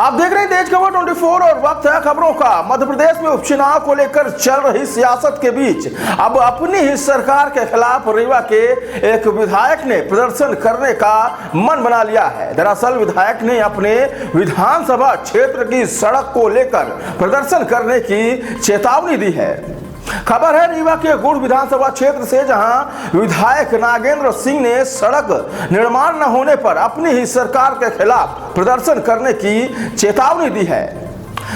आप देख रहे हैं तेज खबर 24 और वक्त है खबरों का। मध्य प्रदेश में उपचुनाव को लेकर चल रही सियासत के बीच अब अपनी ही सरकार के खिलाफ रीवा के एक विधायक ने प्रदर्शन करने का मन बना लिया है। दरअसल विधायक ने अपने विधानसभा क्षेत्र की सड़क को लेकर प्रदर्शन करने की चेतावनी दी है। खबर है रीवा के गुड़ विधानसभा क्षेत्र से, जहां विधायक नागेंद्र सिंह ने सड़क निर्माण न होने पर अपनी ही सरकार के खिलाफ प्रदर्शन करने की चेतावनी दी है।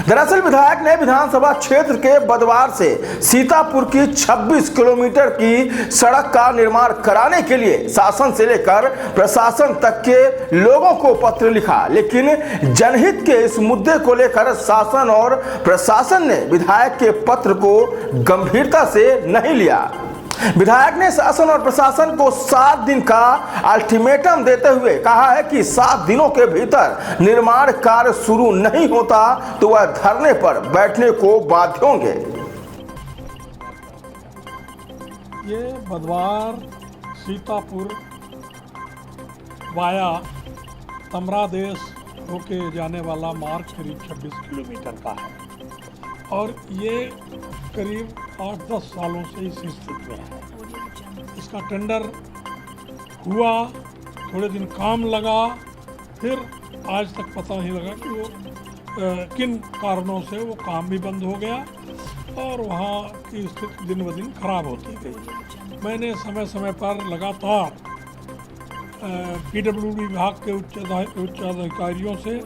दरअसल विधायक ने विधानसभा क्षेत्र के बदवार से सीतापुर की 26 किलोमीटर की सड़क का निर्माण कराने के लिए शासन से लेकर प्रशासन तक के लोगों को पत्र लिखा, लेकिन जनहित के इस मुद्दे को लेकर शासन और प्रशासन ने विधायक के पत्र को गंभीरता से नहीं लिया। विधायक ने शासन और प्रशासन को 7 दिन का अल्टीमेटम देते हुए कहा है कि 7 दिनों के भीतर निर्माण कार्य शुरू नहीं होता तो वह धरने पर बैठने को बाध्य होंगे। ये बदवार सीतापुर वाया तमरादेश होके जाने वाला मार्ग करीब 26 किलोमीटर का है और ये करीब 8-10 सालों से इस स्थिति में है। इसका टेंडर हुआ, थोड़े दिन काम लगा, फिर आज तक पता नहीं लगा कि वो किन कारणों से वो काम भी बंद हो गया और वहाँ की स्थिति दिन ब दिन खराब होती गई। मैंने समय समय पर लगातार पीडब्ल्यूडी विभाग के उच्च अधिकारियों से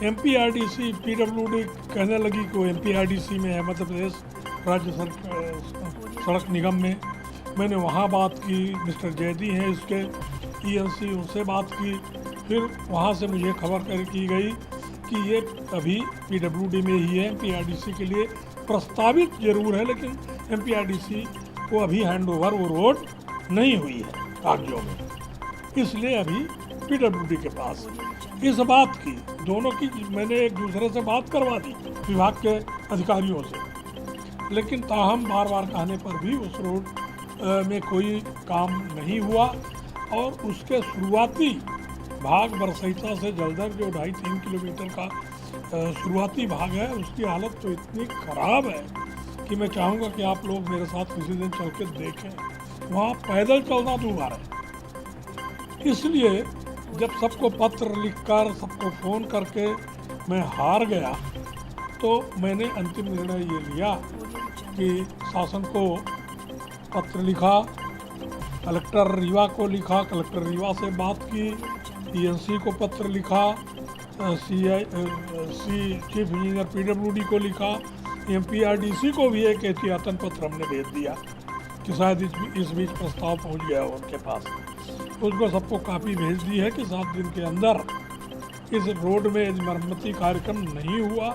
एमपीआरडीसी पीडब्ल्यूडी कहने लगी कि वो एमपीआरडीसी में है, मध्य प्रदेश राज्य सड़क निगम में। मैंने वहाँ बात की, मिस्टर जैदी हैं इसके ईएनसी, उनसे बात की। फिर वहाँ से मुझे खबर की गई कि ये अभी पीडब्ल्यूडी में ही है, एमपीआरडीसी के लिए प्रस्तावित जरूर है, लेकिन एमपीआरडीसी को अभी हैंडओवर वो रोड नहीं हुई है कागजों में, इसलिए अभी पीडब्ल्यूडी के पास है। इस बात की दोनों की मैंने एक दूसरे से बात करवा दी विभाग के अधिकारियों से, लेकिन ताहम बार बार कहने पर भी उस रोड में कोई काम नहीं हुआ और उसके शुरुआती भाग बरसैता से जलदर जो 2.5-3 किलोमीटर का शुरुआती भाग है, उसकी हालत तो इतनी ख़राब है कि मैं चाहूँगा कि आप लोग मेरे साथ किसी दिन चल के देखें। वहाँ पैदल चलना दूभर है। इसलिए जब सबको पत्र लिखकर, सबको फ़ोन करके मैं हार गया तो मैंने अंतिम निर्णय ये लिया कि शासन को पत्र लिखा, कलेक्टर रीवा को लिखा, कलेक्टर रीवा से बात की, ईएनसी को पत्र लिखा, चीफ इंजीनियर पीडब्ल्यूडी को लिखा, एमपीआरडीसी को भी एक एहतियातन पत्र हमने भेज दिया कि शायद इस बीच प्रस्ताव पहुंच गया उनके पास। उसको सबको कापी भेज दी है कि 7 दिन के अंदर इस रोड में मरम्मती कार्यक्रम नहीं हुआ,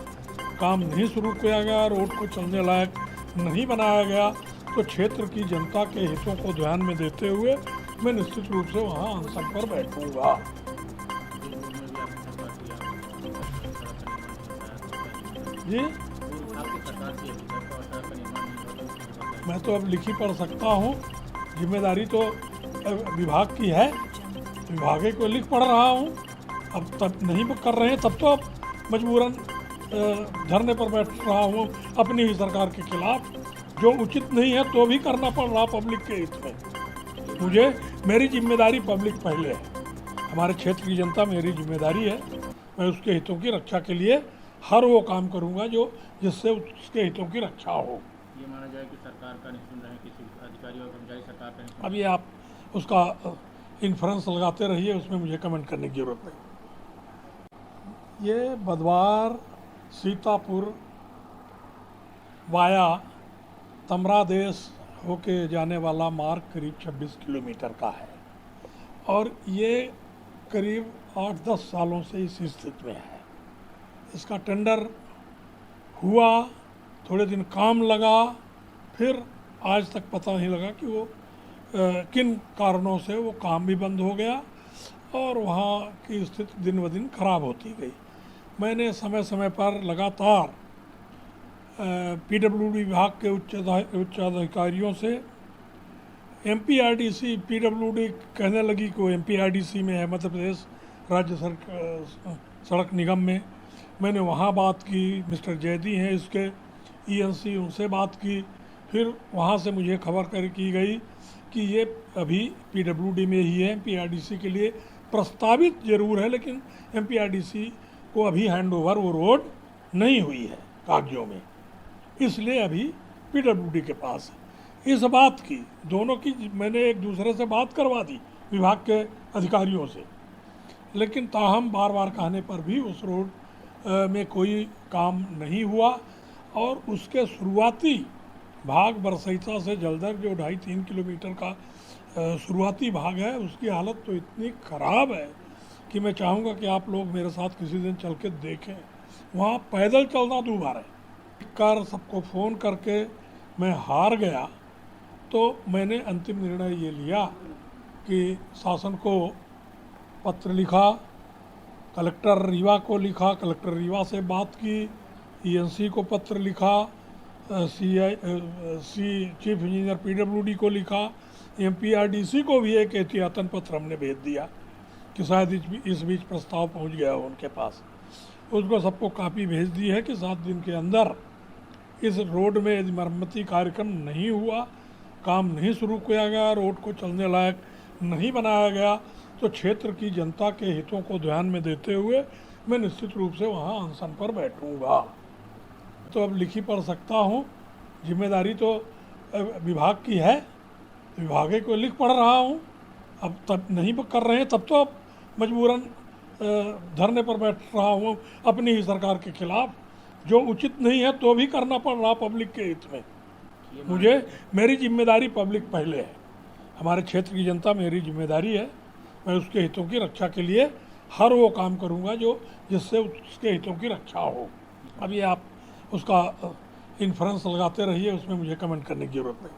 काम नहीं शुरू किया गया, रोड को चलने लायक नहीं बनाया गया, तो क्षेत्र की जनता के हितों को ध्यान में देते हुए मैं निश्चित रूप से वहाँ अनशन पर बैठूंगा। जी, मैं तो अब लिखी पढ़ सकता हूँ, जिम्मेदारी तो विभाग की है, विभाग को लिख पढ़ रहा हूँ। अब तब नहीं कर रहे हैं तब तो अब मजबूरन धरने पर बैठ रहा हूँ अपनी ही सरकार के खिलाफ, जो उचित नहीं है तो भी करना पड़ रहा पब्लिक के हित में। मुझे मेरी जिम्मेदारी पब्लिक पहले है, हमारे क्षेत्र की जनता मेरी जिम्मेदारी है। मैं उसके हितों की रक्षा के लिए हर वो काम करूँगा जिससे उसके हितों की रक्षा हो। ये माना जाए कि सरकार का नहीं सुन रहे हैं, किसी अधिकारी और कर्मचारी सरकार का नहीं सुन रहे। अब ये आप उसका इन्फ्रेंस लगाते रहिए, उसमें मुझे कमेंट करने की जरूरत नहीं। ये बदवार सीतापुर वाया तमरादेश होके जाने वाला मार्ग करीब 26 किलोमीटर का है और ये करीब 8-10 सालों से इस स्थिति में है। इसका टेंडर हुआ, थोड़े दिन काम लगा, फिर आज तक पता नहीं लगा कि वो किन कारणों से वो काम भी बंद हो गया और वहाँ की स्थिति दिन ब दिन खराब होती गई। मैंने समय समय पर लगातार पीडब्ल्यूडी विभाग के उच्च अधिकारियों से एमपीआरडीसी पीडब्ल्यूडी कहने लगी कि वो एमपीआरडीसी में है, मध्य प्रदेश राज्य सड़क निगम में, मैंने वहाँ बात की। मिस्टर जैदी हैं इसके ईएनसी, उनसे बात की। फिर वहाँ से मुझे खबर की गई कि ये अभी पीडब्ल्यूडी में ही है, एमपीआरडीसी के लिए प्रस्तावित जरूर है, लेकिन एमपीआरडीसी को अभी हैंडओवर वो रोड नहीं हुई है कागजों में, इसलिए अभी पीडब्ल्यूडी के पास है। इस बात की दोनों की मैंने एक दूसरे से बात करवा दी विभाग के अधिकारियों से, लेकिन ताहम बार बार कहने पर भी उस रोड में कोई काम नहीं हुआ। और उसके शुरुआती भाग बरसैता से जलदर जो 2.5-3 किलोमीटर का शुरुआती भाग है, उसकी हालत तो इतनी ख़राब है कि मैं चाहूँगा कि आप लोग मेरे साथ किसी दिन चल के देखें। वहाँ पैदल चलना दूभर है। कर सबको फ़ोन करके मैं हार गया, तो मैंने अंतिम निर्णय ये लिया कि शासन को पत्र लिखा, कलेक्टर रीवा को लिखा, कलेक्टर रीवा से बात की, ईएनसी को पत्र लिखा, चीफ इंजीनियर पीडब्ल्यूडी को लिखा, एमपीआरडीसी को भी एक एहतियातन पत्र हमने भेज दिया कि शायद इस बीच प्रस्ताव पहुंच गया हो उनके पास। उसको सबको कापी भेज दी है कि 7 दिन के अंदर इस रोड में यदि मरम्मती कार्यक्रम नहीं हुआ, काम नहीं शुरू किया गया, रोड को चलने लायक नहीं बनाया गया, तो क्षेत्र की जनता के हितों को ध्यान में देते हुए मैं निश्चित रूप से वहाँ अनशन पर बैठूँगा। तो अब लिखी पढ़ सकता हूँ, जिम्मेदारी तो विभाग की है, विभाग को लिख पढ़ रहा हूँ। अब तब नहीं कर रहे हैं, तब तो अब मजबूरन धरने पर बैठ रहा हूँ अपनी ही सरकार के खिलाफ, जो उचित नहीं है तो भी करना पड़ रहा पब्लिक के हित में। मुझे मेरी जिम्मेदारी पब्लिक पहले है, हमारे क्षेत्र की जनता मेरी जिम्मेदारी है। मैं उसके हितों की रक्षा के लिए हर वो काम करूँगा जिससे उसके हितों की रक्षा हो। अब ये आप उसका इन्फ्रेंस लगाते रहिए, उसमें मुझे कमेंट करने की ज़रूरत नहीं।